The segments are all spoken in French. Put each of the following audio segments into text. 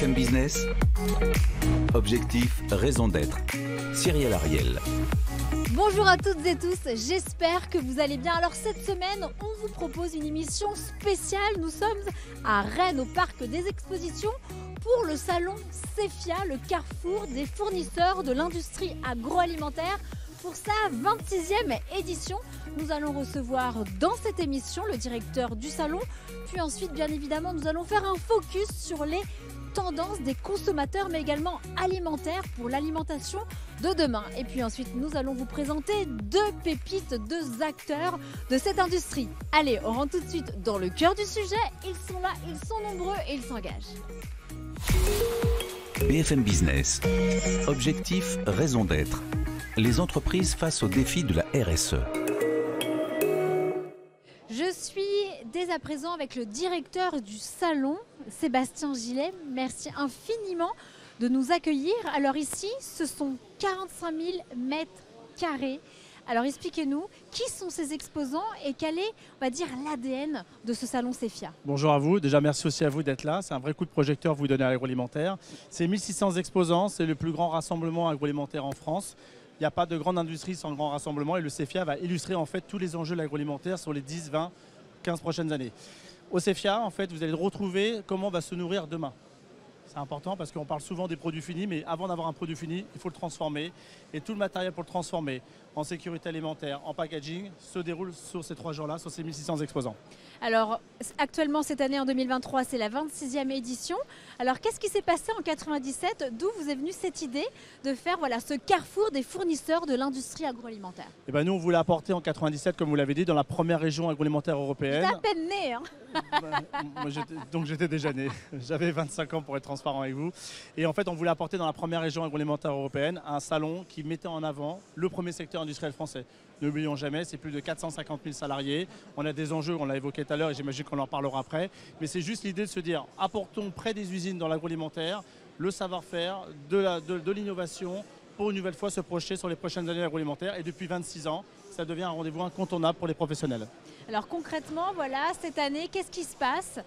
BFM Business, objectif, raison d'être. Cyril Ariel. Bonjour à toutes et tous, j'espère que vous allez bien. Alors cette semaine, on vous propose une émission spéciale. Nous sommes à Rennes, au parc des expositions, pour le salon CEFIA, le carrefour des fournisseurs de l'industrie agroalimentaire. Pour sa 26e édition, nous allons recevoir dans cette émission le directeur du salon. Puis ensuite, bien évidemment, nous allons faire un focus sur les tendances des consommateurs, mais également alimentaires pour l'alimentation de demain. Et puis ensuite, nous allons vous présenter deux pépites, deux acteurs de cette industrie. Allez, on rentre tout de suite dans le cœur du sujet. Ils sont là, ils sont nombreux et ils s'engagent. BFM Business, objectif, raison d'être. Les entreprises face aux défis de la RSE. Je suis dès à présent avec le directeur du salon, Sébastien Gillet. Merci infiniment de nous accueillir. Alors ici, ce sont 45 000 mètres carrés. Alors expliquez-nous, qui sont ces exposants et quel est, on va dire, l'ADN de ce salon CEFIA? Bonjour à vous, déjà merci aussi à vous d'être là. C'est un vrai coup de projecteur vous donnez à l'agroalimentaire. C'est 1600 exposants, c'est le plus grand rassemblement agroalimentaire en France. Il n'y a pas de grande industrie sans grand rassemblement et le CEFIA va illustrer en fait tous les enjeux de l'agroalimentaire sur les 10, 20, 15 prochaines années. Au CEFIA, en fait, vous allez retrouver comment on va se nourrir demain. C'est important parce qu'on parle souvent des produits finis, mais avant d'avoir un produit fini, il faut le transformer. Et tout le matériel pour le transformer en sécurité alimentaire, en packaging, se déroule sur ces 3 jours-là, sur ces 1600 exposants. Alors actuellement, cette année en 2023, c'est la 26e édition. Alors qu'est-ce qui s'est passé en 97? D'où vous est venue cette idée de faire ce carrefour des fournisseurs de l'industrie agroalimentaire? Et ben nous, on voulait apporter en 97, comme vous l'avez dit, dans la première région agroalimentaire européenne. J'étais à peine né, hein. Donc j'étais déjà né. J'avais 25 ans pour être transparent avec vous. Et en fait, on voulait apporter dans la première région agroalimentaire européenne un salon qui mettait en avant le premier secteur industriel français. N'oublions jamais, c'est plus de 450 000 salariés. On a des enjeux, on l'a évoqué tout à l'heure et j'imagine qu'on en parlera après. Mais c'est juste l'idée de se dire, apportons près des usines dans l'agroalimentaire le savoir-faire, de l'innovation pour une nouvelle fois se projeter sur les prochaines années agroalimentaires. Et depuis 26 ans, ça devient un rendez-vous incontournable pour les professionnels. Alors concrètement, cette année, qu'est-ce qui se passe?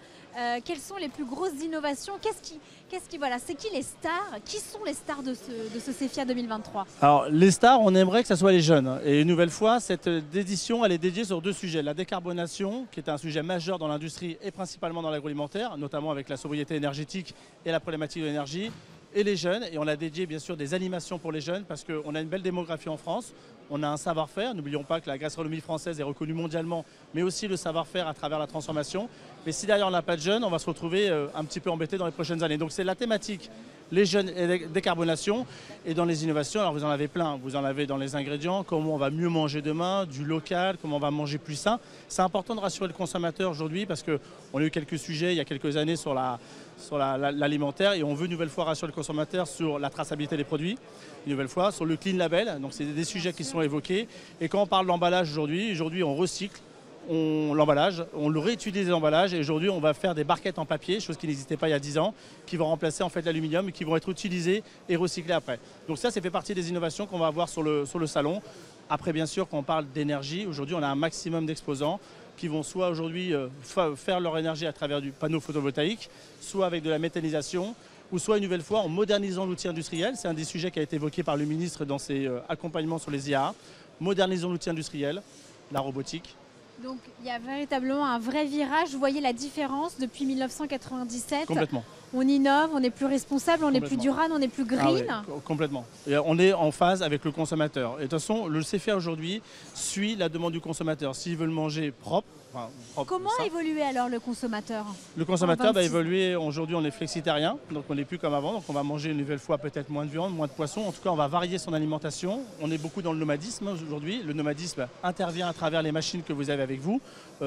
Quelles sont les plus grosses innovations? C'est qui les stars? Qui sont les stars de ce CEFIA 2023? Alors les stars, on aimerait que ce soit les jeunes. Et une nouvelle fois, cette édition, elle est dédiée sur 2 sujets. La décarbonation, qui est un sujet majeur dans l'industrie et principalement dans l'agroalimentaire, notamment avec la sobriété énergétique et la problématique de l'énergie. Et les jeunes, et on a dédié bien sûr des animations pour les jeunes parce qu'on a une belle démographie en France, on a un savoir-faire, n'oublions pas que la gastronomie française est reconnue mondialement, mais aussi le savoir-faire à travers la transformation. Mais si derrière on n'a pas de jeunes, on va se retrouver un petit peu embêté dans les prochaines années. Donc c'est la thématique, les jeunes et la décarbonation. Et dans les innovations, alors vous en avez plein, vous en avez dans les ingrédients, comment on va mieux manger demain, du local, comment on va manger plus sain. C'est important de rassurer le consommateur aujourd'hui parce qu'on a eu quelques sujets il y a quelques années sur l'alimentaire et on veut une nouvelle fois rassurer le consommateur sur la traçabilité des produits, une nouvelle fois sur le clean label, donc c'est des sujets qui sont évoqués. Et quand on parle d'emballage aujourd'hui on recycle l'emballage, on le réutilise l'emballage et aujourd'hui on va faire des barquettes en papier, chose qui n'existait pas il y a 10 ans, qui vont remplacer en fait l'aluminium et qui vont être utilisées et recyclées après. Donc ça fait partie des innovations qu'on va avoir sur le salon. Après bien sûr quand on parle d'énergie, aujourd'hui on a un maximum d'exposants qui vont soit aujourd'hui faire leur énergie à travers du panneau photovoltaïque, soit avec de la méthanisation, ou soit une nouvelle fois en modernisant l'outil industriel. C'est un des sujets qui a été évoqué par le ministre dans ses accompagnements sur les IAA. Modernisons l'outil industriel, la robotique. Donc il y a véritablement un vrai virage. Vous voyez la différence depuis 1997. Complètement. On innove, on est plus responsable, on est plus durable, on est plus green. Ah oui, complètement. Et on est en phase avec le consommateur. Et de toute façon, le CEFIA aujourd'hui suit la demande du consommateur. S'il veut le manger propre, comment évoluer alors le consommateur? Le consommateur va évoluer. Aujourd'hui, on est flexitarien, donc on n'est plus comme avant. Donc on va manger une nouvelle fois peut-être moins de viande, moins de poisson. En tout cas, on va varier son alimentation. On est beaucoup dans le nomadisme aujourd'hui. Le nomadisme intervient à travers les machines que vous avez avec vous,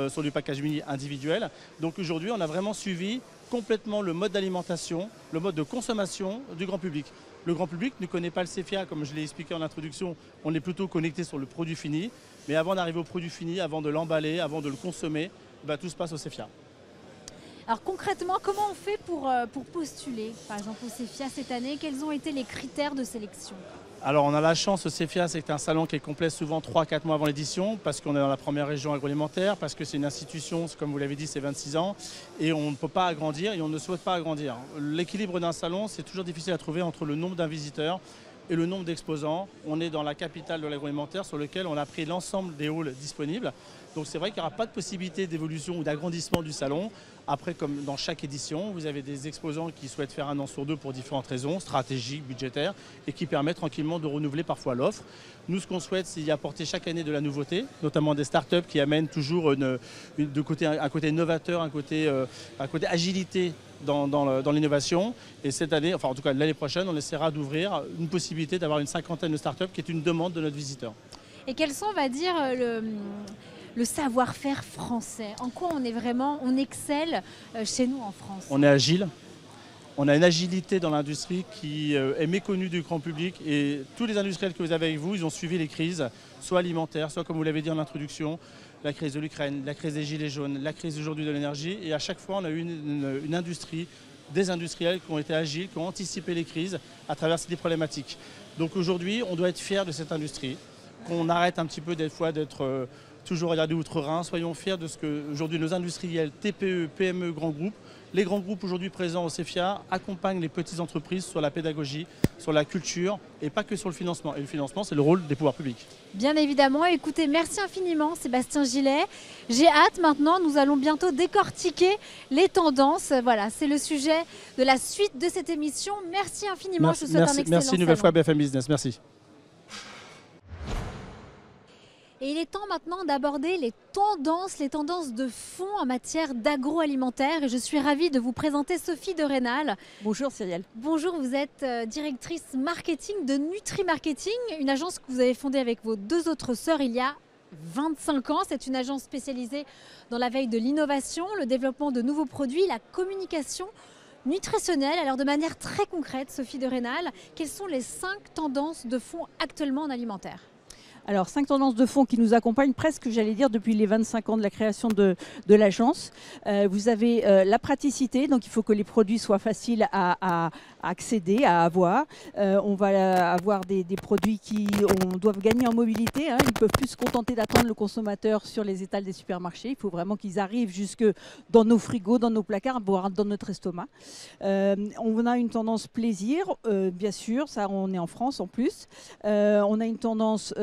sur du packaging individuel. Donc aujourd'hui, on a vraiment suivi complètement le mode d'alimentation, le mode de consommation du grand public. Le grand public ne connaît pas le CEFIA, comme je l'ai expliqué en introduction, on est plutôt connecté sur le produit fini. Mais avant d'arriver au produit fini, avant de l'emballer, avant de le consommer, tout se passe au CEFIA. Alors concrètement, comment on fait pour postuler, par exemple au CEFIA cette année? Quels ont été les critères de sélection? Alors on a la chance au CEFIA, c'est un salon qui est complet souvent 3-4 mois avant l'édition, parce qu'on est dans la première région agroalimentaire, parce que c'est une institution, comme vous l'avez dit, c'est 26 ans, et on ne peut pas agrandir et on ne souhaite pas agrandir. L'équilibre d'un salon, c'est toujours difficile à trouver entre le nombre d'un visiteur et le nombre d'exposants. On est dans la capitale de l'agroalimentaire sur lequel on a pris l'ensemble des halls disponibles. Donc c'est vrai qu'il n'y aura pas de possibilité d'évolution ou d'agrandissement du salon. Après, comme dans chaque édition, vous avez des exposants qui souhaitent faire un an sur deux pour différentes raisons, stratégiques, budgétaires, et qui permettent tranquillement de renouveler parfois l'offre. Nous, ce qu'on souhaite, c'est y apporter chaque année de la nouveauté, notamment des startups qui amènent toujours un côté novateur, un côté agilité dans l'innovation. Et cette année, enfin en tout cas l'année prochaine, on essaiera d'ouvrir une possibilité d'avoir une cinquantaine de startups qui est une demande de notre visiteur. Et quels sont, on va dire, le savoir-faire français? En quoi on excelle chez nous en France? On est agile. On a une agilité dans l'industrie qui est méconnue du grand public et tous les industriels que vous avez avec vous, ils ont suivi les crises, soit alimentaires, soit comme vous l'avez dit en introduction, la crise de l'Ukraine, la crise des gilets jaunes, la crise aujourd'hui de l'énergie. Et à chaque fois, on a eu une industrie, des industriels qui ont été agiles, qui ont anticipé les crises à travers ces problématiques. Donc aujourd'hui, on doit être fiers de cette industrie, qu'on arrête un petit peu des fois d'être toujours regardé outre-Rhin. Soyons fiers de ce que aujourd'hui nos industriels, TPE, PME, grands groupes, les grands groupes aujourd'hui présents au CEFIA accompagnent les petites entreprises sur la pédagogie, sur la culture et pas que sur le financement. Et le financement, c'est le rôle des pouvoirs publics. Bien évidemment. Écoutez, merci infiniment Sébastien Gillet. J'ai hâte maintenant, nous allons bientôt décortiquer les tendances. Voilà, c'est le sujet de la suite de cette émission. Merci infiniment. Merci, je vous souhaite un excellent merci une nouvelle fois BFM Business. Merci. Et il est temps maintenant d'aborder les tendances de fond en matière d'agroalimentaire. Et je suis ravie de vous présenter Sophie de Rênal. Bonjour Cyrielle. Bonjour, vous êtes directrice marketing de Nutri Marketing, une agence que vous avez fondée avec vos deux autres sœurs il y a 25 ans. C'est une agence spécialisée dans la veille de l'innovation, le développement de nouveaux produits, la communication nutritionnelle. Alors de manière très concrète, Sophie de Rênal, quelles sont les 5 tendances de fond actuellement en alimentaire ? Alors, 5 tendances de fond qui nous accompagnent presque, j'allais dire, depuis les 25 ans de la création de l'agence. Vous avez la praticité, donc il faut que les produits soient faciles à accéder, à avoir. On va avoir des produits qui doivent gagner en mobilité. Ils ne peuvent plus se contenter d'attendre le consommateur sur les étals des supermarchés. Il faut vraiment qu'ils arrivent jusque dans nos frigos, dans nos placards, voire dans notre estomac. On a une tendance plaisir, bien sûr, ça on est en France en plus. On a une tendance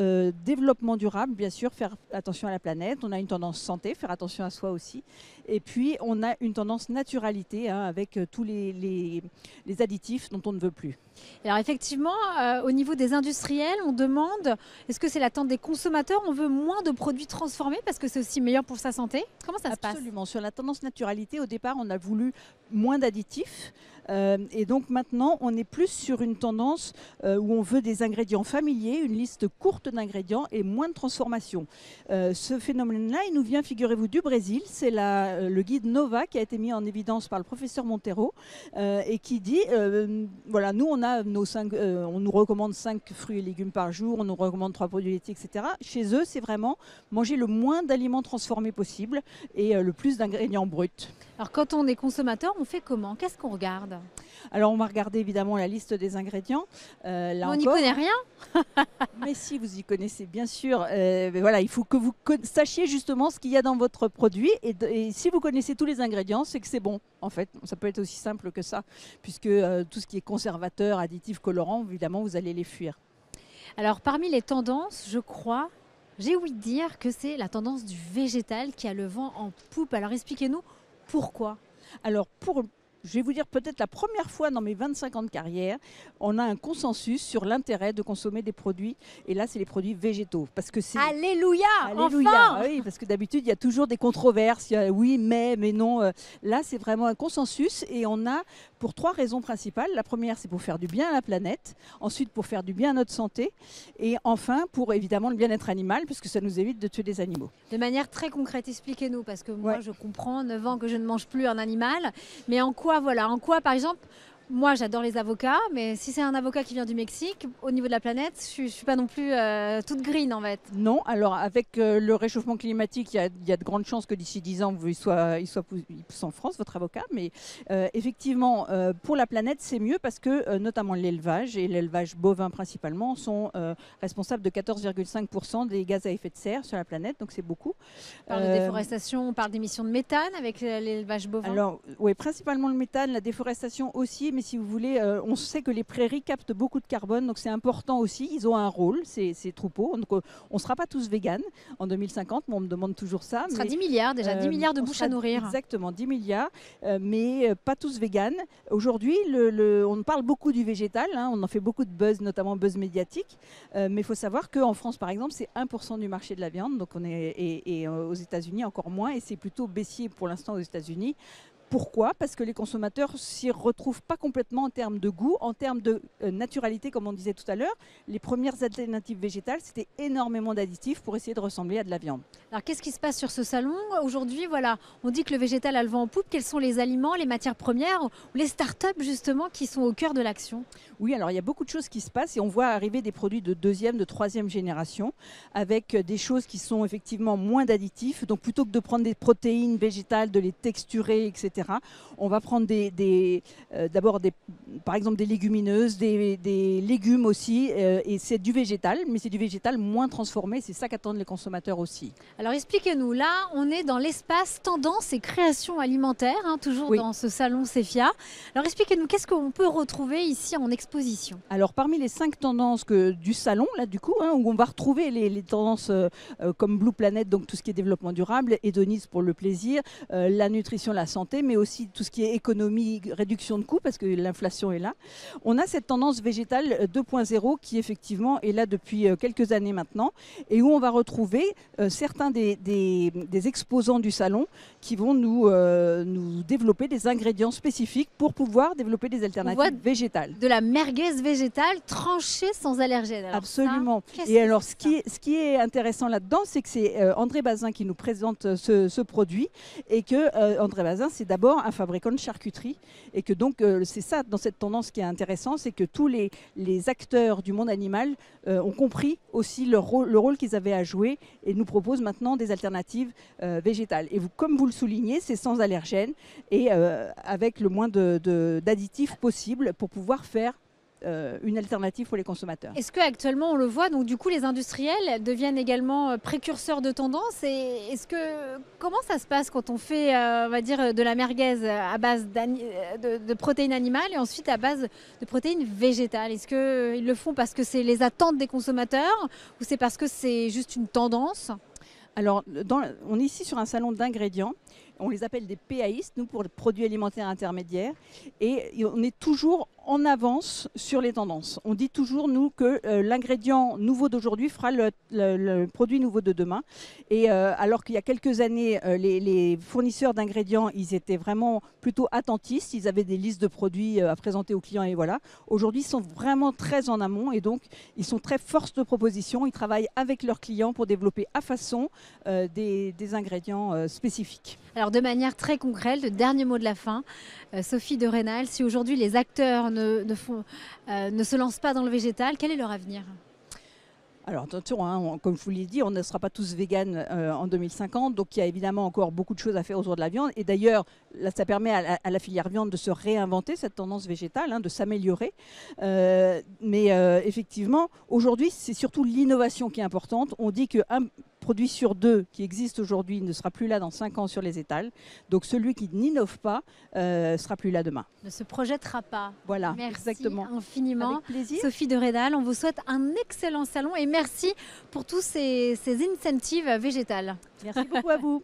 développement durable, bien sûr, faire attention à la planète. On a une tendance santé, faire attention à soi aussi. Et puis, on a une tendance naturalité avec tous les additifs dont on ne veut plus. Alors effectivement, au niveau des industriels, on demande, est-ce que c'est l'attente des consommateurs? On veut moins de produits transformés parce que c'est aussi meilleur pour sa santé? Comment ça se passe? Absolument. Sur la tendance naturalité, au départ, on a voulu moins d'additifs. Et donc maintenant, on est plus sur une tendance où on veut des ingrédients familiers, une liste courte d'ingrédients et moins de transformation. Ce phénomène-là, il nous vient, figurez-vous, du Brésil. C'est le guide Nova qui a été mis en évidence par le professeur Montero et qui dit, voilà, nous on a on nous recommande 5 fruits et légumes par jour, on nous recommande 3 produits laitiers, etc. Chez eux, c'est vraiment manger le moins d'aliments transformés possible et le plus d'ingrédients bruts. Alors quand on est consommateur, on fait comment? Qu'est-ce qu'on regarde? Alors on va regarder évidemment la liste des ingrédients. On n'y connaît rien. Mais si, vous y connaissez bien sûr. Voilà, il faut que vous sachiez justement ce qu'il y a dans votre produit. Et si vous connaissez tous les ingrédients, c'est que c'est bon. En fait, ça peut être aussi simple que ça, puisque tout ce qui est conservateur, additif, colorant, évidemment, vous allez les fuir. Alors parmi les tendances, je crois, j'ai ouï dire que c'est la tendance du végétal qui a le vent en poupe. Alors expliquez-nous pourquoi. Alors je vais vous dire peut-être la première fois dans mes 25 ans de carrière, on a un consensus sur l'intérêt de consommer des produits. Et là, c'est les produits végétaux. Parce que c'est... Alléluia, enfin oui, parce que d'habitude, il y a toujours des controverses. Il y a oui, mais non. Là, c'est vraiment un consensus. Et on a pour 3 raisons principales. La première, c'est pour faire du bien à la planète. Ensuite, pour faire du bien à notre santé. Et enfin, pour évidemment le bien-être animal, parce que ça nous évite de tuer des animaux. De manière très concrète, expliquez-nous. Parce que moi, je comprends, 9 ans que je ne mange plus un animal. Mais en quoi, par exemple, Moi, j'adore les avocats, mais si c'est un avocat qui vient du Mexique, au niveau de la planète, je ne suis pas non plus toute green en fait. Non, alors avec le réchauffement climatique, il y a de grandes chances que d'ici 10 ans, il soit poussé en France, votre avocat. Mais effectivement, pour la planète, c'est mieux parce que notamment l'élevage, et l'élevage bovin principalement, sont responsables de 14,5% des gaz à effet de serre sur la planète, donc c'est beaucoup. On parle de déforestation, on parle d'émissions de méthane avec l'élevage bovin. Alors, oui, principalement le méthane, la déforestation aussi, mais si vous voulez, on sait que les prairies captent beaucoup de carbone, donc c'est important aussi. Ils ont un rôle, ces troupeaux. Donc, on ne sera pas tous véganes en 2050, mais on me demande toujours ça. Ce sera 10 milliards déjà, 10 milliards de bouches à nourrir. Exactement, 10 milliards, mais pas tous véganes. Aujourd'hui, on parle beaucoup du végétal, hein, on en fait beaucoup de buzz, notamment buzz médiatique, mais il faut savoir qu'en France, par exemple, c'est 1% du marché de la viande, donc et aux États-Unis encore moins, et c'est plutôt baissier pour l'instant aux États-Unis. Pourquoi ? Parce que les consommateurs s'y retrouvent pas complètement en termes de goût, en termes de naturalité, comme on disait tout à l'heure. Les premières alternatives végétales, c'était énormément d'additifs pour essayer de ressembler à de la viande. Alors qu'est-ce qui se passe sur ce salon ? Aujourd'hui, voilà, on dit que le végétal a le vent en poupe. Quels sont les aliments, les matières premières ou les startups justement qui sont au cœur de l'action ? Oui, alors il y a beaucoup de choses qui se passent et on voit arriver des produits de deuxième, de troisième génération avec des choses qui sont effectivement moins d'additifs. Donc plutôt que de prendre des protéines végétales, de les texturer, etc., on va prendre d'abord par exemple des légumineuses, des légumes aussi, et c'est du végétal, mais c'est du végétal moins transformé, c'est ça qu'attendent les consommateurs aussi. Alors expliquez-nous, là on est dans l'espace tendance et création alimentaire, hein, toujours dans ce salon Cefia. Alors expliquez-nous, qu'est-ce qu'on peut retrouver ici en exposition ? Alors parmi les 5 tendances du salon, là du coup, hein, où on va retrouver les tendances comme Blue Planet, donc tout ce qui est développement durable, hédonisme pour le plaisir, la nutrition, la santé, mais aussi tout ce qui est économie, réduction de coûts, parce que l'inflation est là. On a cette tendance végétale 2.0 qui effectivement est là depuis quelques années maintenant, et où on va retrouver certains des exposants du salon qui vont nous développer des ingrédients spécifiques pour pouvoir développer des alternatives végétales. De la merguez végétale tranchée sans allergènes. Alors absolument. Et alors ce qui est intéressant là-dedans, c'est que c'est André Bazin qui nous présente ce produit, et que André Bazin, c'est d'abord un fabricant de charcuterie, et que donc c'est ça dans cette tendance qui est intéressant, c'est que tous les acteurs du monde animal ont compris aussi le rôle qu'ils avaient à jouer et nous proposent maintenant des alternatives végétales. Et comme vous le soulignez, c'est sans allergènes et avec le moins d'additifs possible pour pouvoir faire une alternative pour les consommateurs. Est-ce qu'actuellement on le voit, donc du coup les industriels deviennent également précurseurs de tendance, et comment ça se passe quand on fait on va dire de la merguez à base de protéines animales et ensuite à base de protéines végétales? Est-ce qu'ils le font parce que c'est les attentes des consommateurs ou c'est parce que c'est juste une tendance? Alors, on est ici sur un salon d'ingrédients. On les appelle des PAIs, nous, pour les produits alimentaires intermédiaires. Et on est toujours en avance sur les tendances. On dit toujours, nous, que l'ingrédient nouveau d'aujourd'hui fera le produit nouveau de demain. Et alors qu'il y a quelques années, les fournisseurs d'ingrédients, ils étaient vraiment plutôt attentistes. Ils avaient des listes de produits à présenter aux clients et voilà. Aujourd'hui, ils sont vraiment très en amont et donc, ils sont très force de proposition. Ils travaillent avec leurs clients pour développer à façon des ingrédients spécifiques. Alors, de manière très concrète, le dernier mot de la fin, Sophie de Rênal, si aujourd'hui les acteurs ne se lancent pas dans le végétal, quel est leur avenir ? Alors attention, hein, comme je vous l'ai dit, on ne sera pas tous véganes en 2050, donc il y a évidemment encore beaucoup de choses à faire autour de la viande. Et d'ailleurs, là, ça permet à la filière viande de se réinventer, cette tendance végétale, hein, de s'améliorer. Mais effectivement, aujourd'hui, c'est surtout l'innovation qui est importante. On dit qu'un produit sur 2 qui existe aujourd'hui ne sera plus là dans 5 ans sur les étals. Donc celui qui n'innove pas sera plus là demain. Ne se projettera pas. Voilà, merci exactement. Infiniment. Avec plaisir. Sophie de Rênal, on vous souhaite un excellent salon et merci pour tous ces incentives végétales. Merci beaucoup à vous.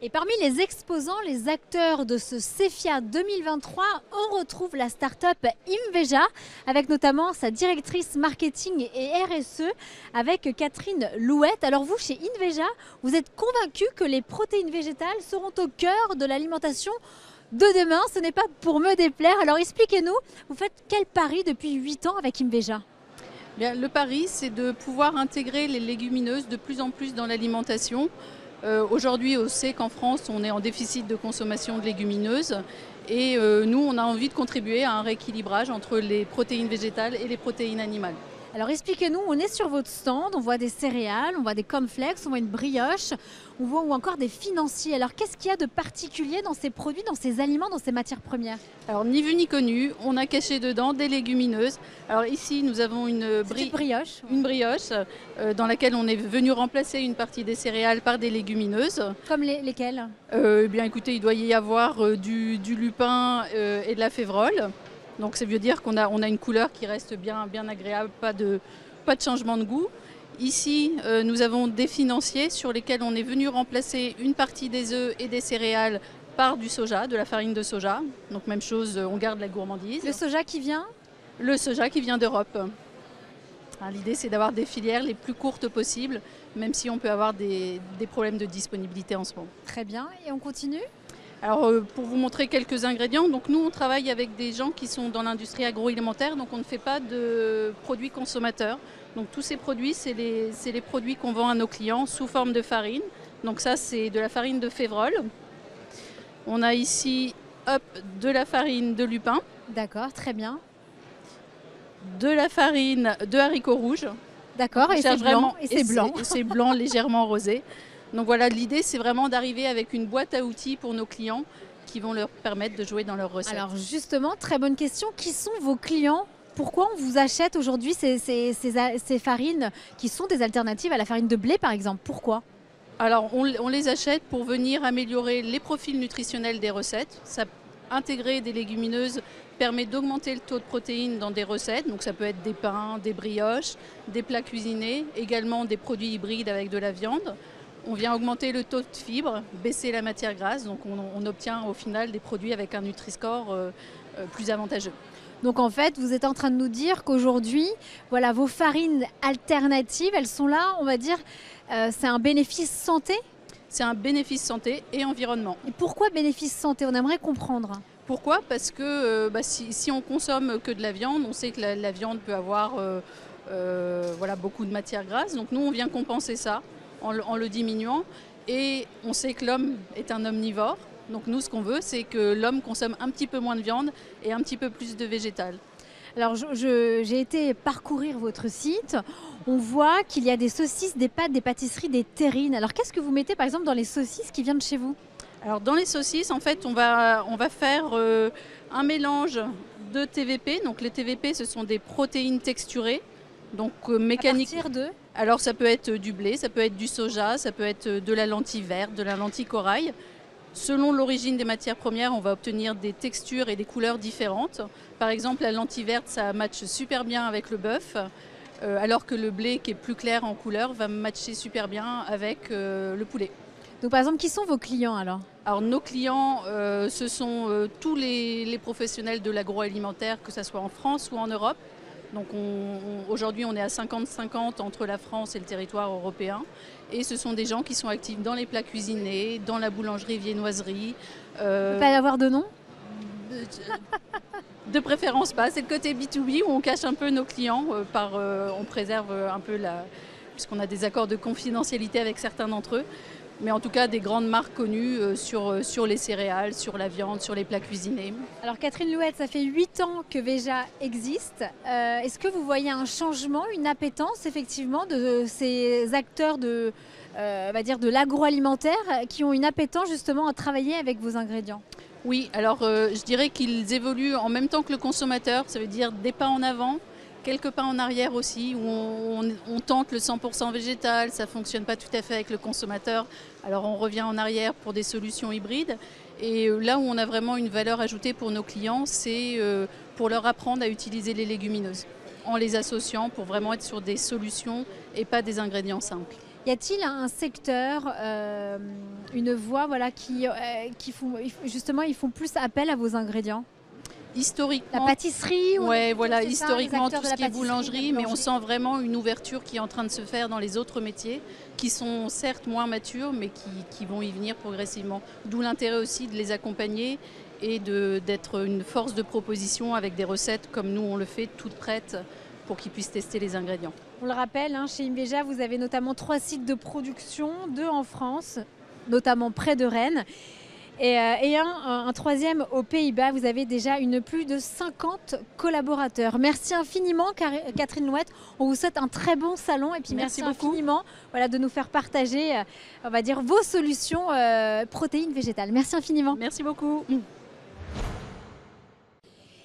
Et parmi les exposants, les acteurs de ce Cefia 2023, on retrouve la start-up Imveja, avec notamment sa directrice marketing et RSE, avec Catherine Louette. Alors vous, chez Imveja, vous êtes convaincu que les protéines végétales seront au cœur de l'alimentation de demain. Ce n'est pas pour me déplaire. Alors expliquez-nous, vous faites quel pari depuis 8 ans avec Imveja ? Bien, le pari, c'est de pouvoir intégrer les légumineuses de plus en plus dans l'alimentation. Aujourd'hui, on sait qu'en France, on est en déficit de consommation de légumineuses Et nous, on a envie de contribuer à un rééquilibrage entre les protéines végétales et les protéines animales. Alors expliquez-nous, on est sur votre stand, on voit des céréales, on voit des cornflakes, on voit une brioche, on voit ou encore des financiers. Alors qu'est-ce qu'il y a de particulier dans ces produits, dans ces aliments, dans ces matières premières? Alors ni vu ni connu, on a caché dedans des légumineuses. Alors ici, nous avons une brioche. Une brioche dans laquelle on est venu remplacer une partie des céréales par des légumineuses. Comme lesquelles? Eh bien écoutez, il doit y avoir du lupin et de la févrole. Donc ça veut dire qu'on a une couleur qui reste bien agréable, pas de changement de goût. Ici, nous avons des financiers sur lesquels on est venu remplacer une partie des œufs et des céréales par du soja, de la farine de soja. Donc même chose, on garde la gourmandise. Le soja qui vient? Le soja qui vient d'Europe. L'idée, c'est d'avoir des filières les plus courtes possibles, même si on peut avoir des problèmes de disponibilité en ce moment. Très bien, et on continue? Alors pour vous montrer quelques ingrédients, donc nous on travaille avec des gens qui sont dans l'industrie agroalimentaire, donc on ne fait pas de produits consommateurs. Donc tous ces produits, c'est les produits qu'on vend à nos clients sous forme de farine. Donc ça c'est de la farine de févrole. On a ici de la farine de lupin. D'accord, très bien. De la farine de haricots rouges. D'accord, et c'est blanc. C'est blanc légèrement rosé. Donc voilà, l'idée c'est vraiment d'arriver avec une boîte à outils pour nos clients qui vont leur permettre de jouer dans leurs recettes. Alors justement, très bonne question, qui sont vos clients? Pourquoi on vous achète aujourd'hui ces farines qui sont des alternatives à la farine de blé par exemple? Pourquoi? Alors on les achète pour venir améliorer les profils nutritionnels des recettes. Intégrer des légumineuses permet d'augmenter le taux de protéines dans des recettes. Donc ça peut être des pains, des brioches, des plats cuisinés, également des produits hybrides avec de la viande. On vient augmenter le taux de fibres, baisser la matière grasse, donc on obtient au final des produits avec un Nutri-Score plus avantageux. Donc en fait, vous êtes en train de nous dire qu'aujourd'hui, voilà, vos farines alternatives, elles sont là, on va dire, c'est un bénéfice santé? C'est un bénéfice santé et environnement. Et pourquoi bénéfice santé? On aimerait comprendre. Pourquoi? Parce que si on consomme que de la viande, on sait que la viande peut avoir beaucoup de matière grasse, donc nous on vient compenser ça en le diminuant, et on sait que l'homme est un omnivore, donc nous ce qu'on veut c'est que l'homme consomme un petit peu moins de viande et un petit peu plus de végétal. Alors j'ai été parcourir votre site, on voit qu'il y a des saucisses, des pâtes, des pâtisseries, des terrines. Alors qu'est-ce que vous mettez par exemple dans les saucisses qui viennent de chez vous? Alors dans les saucisses en fait on va faire un mélange de TVP, donc les TVP ce sont des protéines texturées. Donc mécanique. À partir de? Alors ça peut être du blé, ça peut être du soja, ça peut être de la lentille verte, de la lentille corail. Selon l'origine des matières premières, on va obtenir des textures et des couleurs différentes. Par exemple, la lentille verte, ça matche super bien avec le bœuf, alors que le blé, qui est plus clair en couleur, va matcher super bien avec le poulet. Donc par exemple, qui sont vos clients alors? Alors nos clients, ce sont tous les professionnels de l'agroalimentaire, que ce soit en France ou en Europe. Donc aujourd'hui, on est à 50-50 entre la France et le territoire européen. Et ce sont des gens qui sont actifs dans les plats cuisinés, dans la boulangerie, viennoiserie. Il ne peut pas y avoir de nom? De préférence pas. C'est le côté B2B où on cache un peu nos clients. On préserve un peu puisqu'on a des accords de confidentialité avec certains d'entre eux. Mais en tout cas, des grandes marques connues sur les céréales, sur la viande, sur les plats cuisinés. Alors Catherine Louette, ça fait 8 ans que Veja existe. Est-ce que vous voyez un changement, une appétence effectivement de ces acteurs de l'agroalimentaire qui ont une appétence justement à travailler avec vos ingrédients? Oui, alors je dirais qu'ils évoluent en même temps que le consommateur. Ça veut dire des pas en avant, quelques pas en arrière aussi, où on tente le 100% végétal, ça ne fonctionne pas tout à fait avec le consommateur. Alors on revient en arrière pour des solutions hybrides. Et là où on a vraiment une valeur ajoutée pour nos clients, c'est pour leur apprendre à utiliser les légumineuses, en les associant pour vraiment être sur des solutions et pas des ingrédients simples. Y a-t-il un secteur, une voie qui font, justement, ils font plus appel à vos ingrédients? Historiquement, la pâtisserie? Oui, voilà, historiquement tout ce qui est boulangerie, mais on sent vraiment une ouverture qui est en train de se faire dans les autres métiers, qui sont certes moins matures, mais qui vont y venir progressivement. D'où l'intérêt aussi de les accompagner et d'être une force de proposition avec des recettes comme nous on le fait, toutes prêtes, pour qu'ils puissent tester les ingrédients. On le rappelle, chez Inveja, vous avez notamment 3 sites de production, 2 en France, notamment près de Rennes. Et un troisième aux Pays-Bas. Vous avez déjà plus de 50 collaborateurs. Merci infiniment, Catherine Louette. On vous souhaite un très bon salon et puis merci infiniment de nous faire partager, on va dire, vos solutions protéines végétales. Merci infiniment. Merci beaucoup.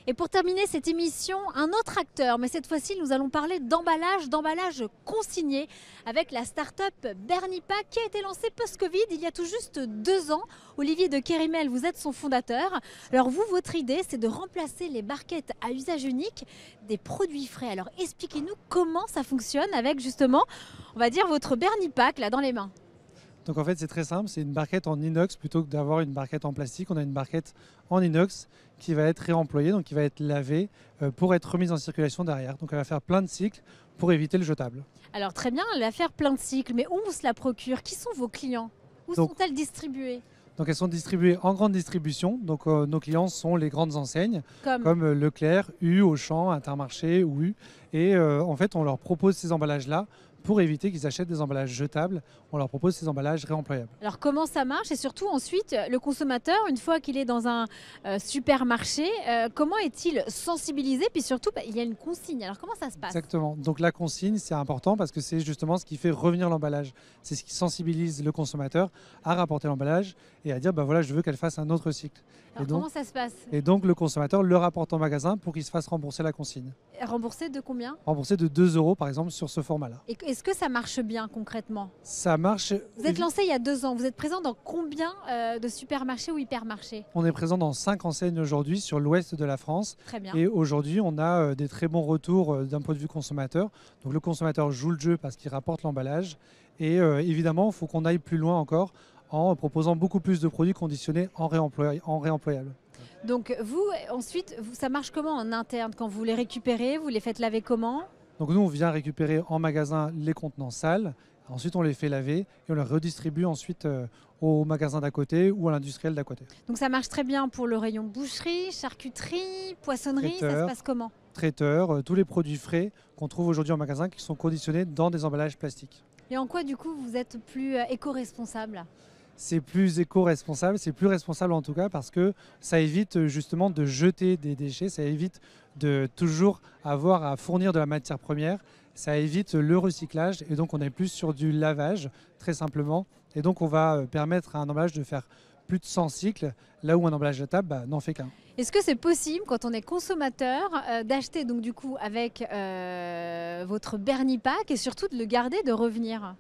Et pour terminer cette émission, un autre acteur, mais cette fois-ci nous allons parler d'emballage consigné avec la start-up Bernipack qui a été lancée post-Covid il y a tout juste 2 ans. Olivier de Kérimel, vous êtes son fondateur. Alors vous, votre idée, c'est de remplacer les barquettes à usage unique des produits frais. Alors expliquez-nous comment ça fonctionne avec justement, on va dire, votre Bernipack là dans les mains. Donc en fait c'est très simple, c'est une barquette en inox plutôt que d'avoir une barquette en plastique. On a une barquette en inox qui va être réemployée, donc qui va être lavée pour être remise en circulation derrière. Donc elle va faire plein de cycles pour éviter le jetable. Alors très bien, elle va faire plein de cycles, mais où on se la procure? Qui sont vos clients? Où sont-elles distribuées? Donc elles sont distribuées en grande distribution. Donc nos clients sont les grandes enseignes comme Leclerc, U, Auchan, Intermarché ou U. Et en fait on leur propose ces emballages-là. Pour éviter qu'ils achètent des emballages jetables, on leur propose ces emballages réemployables. Alors comment ça marche? Et surtout ensuite, le consommateur, une fois qu'il est dans un supermarché, comment est-il sensibilisé? Puis surtout, il y a une consigne. Alors comment ça se passe? Exactement. Donc la consigne, c'est important parce que c'est justement ce qui fait revenir l'emballage. C'est ce qui sensibilise le consommateur à rapporter l'emballage et à dire, voilà, je veux qu'elle fasse un autre cycle. Alors comment ça se passe? Et donc le consommateur le rapporte en magasin pour qu'il se fasse rembourser la consigne. Remboursé de combien? Remboursé de 2 € par exemple sur ce format-là. Et est-ce que ça marche bien concrètement? Ça marche. Vous êtes lancé il y a 2 ans. Vous êtes présent dans combien de supermarchés ou hypermarchés? On est présent dans 5 enseignes aujourd'hui sur l'ouest de la France. Très bien. Et aujourd'hui, on a des très bons retours d'un point de vue consommateur. Donc le consommateur joue le jeu parce qu'il rapporte l'emballage. Et évidemment, il faut qu'on aille plus loin encore en proposant beaucoup plus de produits conditionnés en réemployables. Donc vous, ensuite, ça marche comment en interne? Quand vous les récupérez, vous les faites laver comment? Donc nous, on vient récupérer en magasin les contenants sales. Ensuite, on les fait laver et on les redistribue ensuite au magasin d'à côté ou à l'industriel d'à côté. Donc ça marche très bien pour le rayon boucherie, charcuterie, poissonnerie, ça se passe comment? Traiteur, tous les produits frais qu'on trouve aujourd'hui en magasin qui sont conditionnés dans des emballages plastiques. Et en quoi du coup vous êtes plus éco-responsable? C'est plus éco-responsable, c'est plus responsable en tout cas parce que ça évite justement de jeter des déchets, ça évite de toujours avoir à fournir de la matière première, ça évite le recyclage et donc on est plus sur du lavage très simplement et donc on va permettre à un emballage de faire plus de 100 cycles là où un emballage jetable n'en fait qu'un. Est-ce que c'est possible quand on est consommateur d'acheter donc du coup avec votre Bernipack et surtout de le garder, de revenir?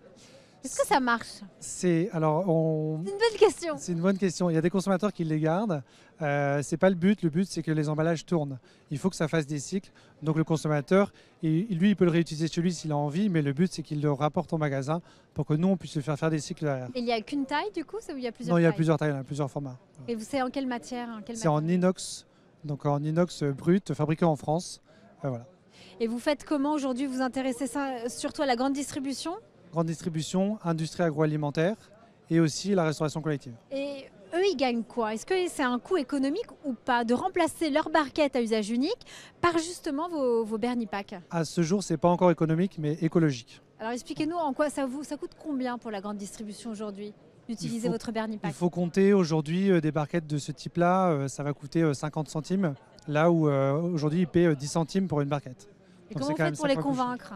Est-ce que ça marche? C'est une bonne question. C'est une bonne question. Il y a des consommateurs qui les gardent. C'est pas le but. Le but, c'est que les emballages tournent. Il faut que ça fasse des cycles. Donc le consommateur, lui, il peut le réutiliser chez lui s'il a envie, mais le but, c'est qu'il le rapporte au magasin pour que nous, on puisse le faire des cycles derrière. Et il n'y a qu'une taille du coup, ou il y a plusieurs Non, il y a tailles? plusieurs tailles, il y a plusieurs formats. Et vous savez en quelle matière? C'est en inox, donc en inox brut, fabriqué en France. Voilà. Et vous faites comment aujourd'hui? Vous intéressez ça surtout à la grande distribution? Grande distribution, industrie agroalimentaire et aussi la restauration collective. Et eux, ils gagnent quoi? Est-ce que c'est un coût économique ou pas de remplacer leur barquette à usage unique par justement vos Bernipack? À ce jour, c'est pas encore économique, mais écologique. Alors expliquez-nous en quoi ça coûte combien pour la grande distribution aujourd'hui d'utiliser votre Bernipack? Il faut compter aujourd'hui des barquettes de ce type-là, ça va coûter 50 centimes, là où aujourd'hui ils paient 10 centimes pour une barquette. Et comment vous faites pour les convaincre?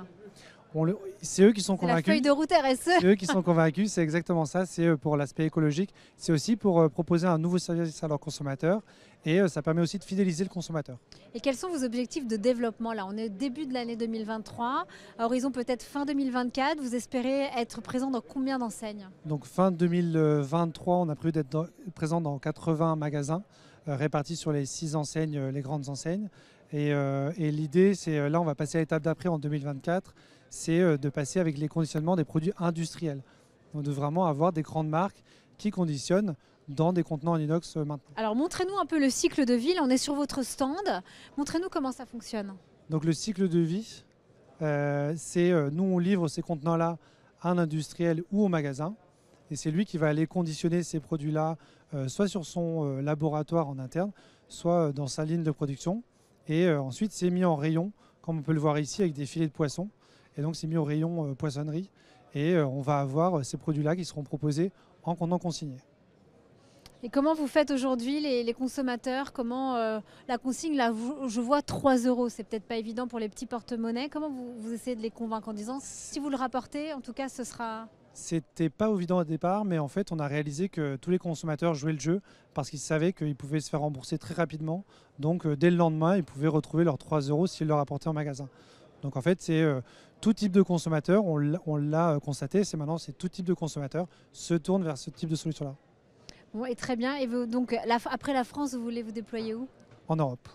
C'est eux qui sont convaincus. La feuille de route RSE. C'est eux qui sont convaincus, c'est exactement ça. C'est pour l'aspect écologique. C'est aussi pour proposer un nouveau service à leurs consommateurs. Et ça permet aussi de fidéliser le consommateur. Et quels sont vos objectifs de développement là? On est au début de l'année 2023. À horizon peut-être fin 2024. Vous espérez être présent dans combien d'enseignes? Donc fin 2023, on a prévu d'être présent dans 80 magasins répartis sur les 6 enseignes, les grandes enseignes. Et l'idée, c'est là, on va passer à l'étape d'après en 2024. C'est de passer avec les conditionnements des produits industriels. Donc de vraiment avoir des grandes marques qui conditionnent dans des contenants en inox maintenant. Alors montrez-nous un peu le cycle de vie. Là, on est sur votre stand. Montrez-nous comment ça fonctionne. Donc le cycle de vie, c'est nous on livre ces contenants-là à un industriel ou au magasin. Et c'est lui qui va aller conditionner ces produits-là, soit sur son laboratoire en interne, soit dans sa ligne de production. Et ensuite, c'est mis en rayon, comme on peut le voir ici, avec des filets de poisson. Et donc, c'est mis au rayon poissonnerie. Et on va avoir ces produits-là qui seront proposés en contenant consigné. Et comment vous faites aujourd'hui les consommateurs? Comment la consigne, là, je vois 3 €, c'est peut-être pas évident pour les petits porte-monnaies. Comment vous essayez de les convaincre en disant si vous le rapportez, en tout cas, ce sera... C'était pas évident au départ, mais en fait, on a réalisé que tous les consommateurs jouaient le jeu parce qu'ils savaient qu'ils pouvaient se faire rembourser très rapidement. Donc, dès le lendemain, ils pouvaient retrouver leurs 3 € s'ils le rapportaient en magasin. Donc, en fait, c'est tout type de consommateur, on l'a constaté, c'est tout type de consommateur se tourne vers ce type de solution-là. Bon, et très bien. Et donc, après la France, vous voulez vous déployer où? En Europe.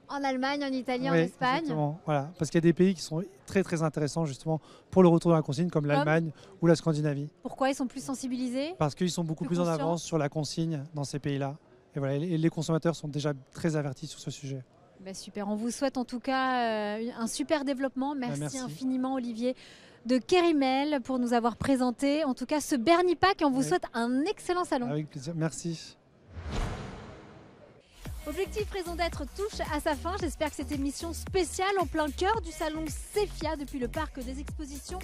En Allemagne, en Italie, en Oui, Espagne? exactement. Voilà. Parce qu'il y a des pays qui sont très très intéressants justement pour le retour de la consigne, comme l'Allemagne ou la Scandinavie. Pourquoi ils sont plus sensibilisés? Parce qu'ils sont beaucoup plus en avance sur la consigne dans ces pays-là. Et voilà, et les consommateurs sont déjà très avertis sur ce sujet. Ben super, on vous souhaite en tout cas un super développement. Merci infiniment Olivier de Kerimel pour nous avoir présenté en tout cas ce Bernie Pack et on vous souhaite un excellent salon. Avec plaisir, merci. Objectif Raison d'être touche à sa fin. J'espère que cette émission spéciale en plein cœur du salon Cefia depuis le parc des expositions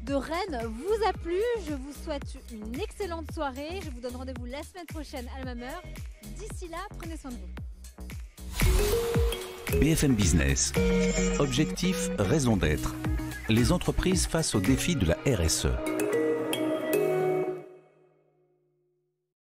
de Rennes vous a plu. Je vous souhaite une excellente soirée. Je vous donne rendez-vous la semaine prochaine à la même heure. D'ici là, prenez soin de vous. BFM Business. Objectif Raison d'être. Les entreprises face aux défis de la RSE.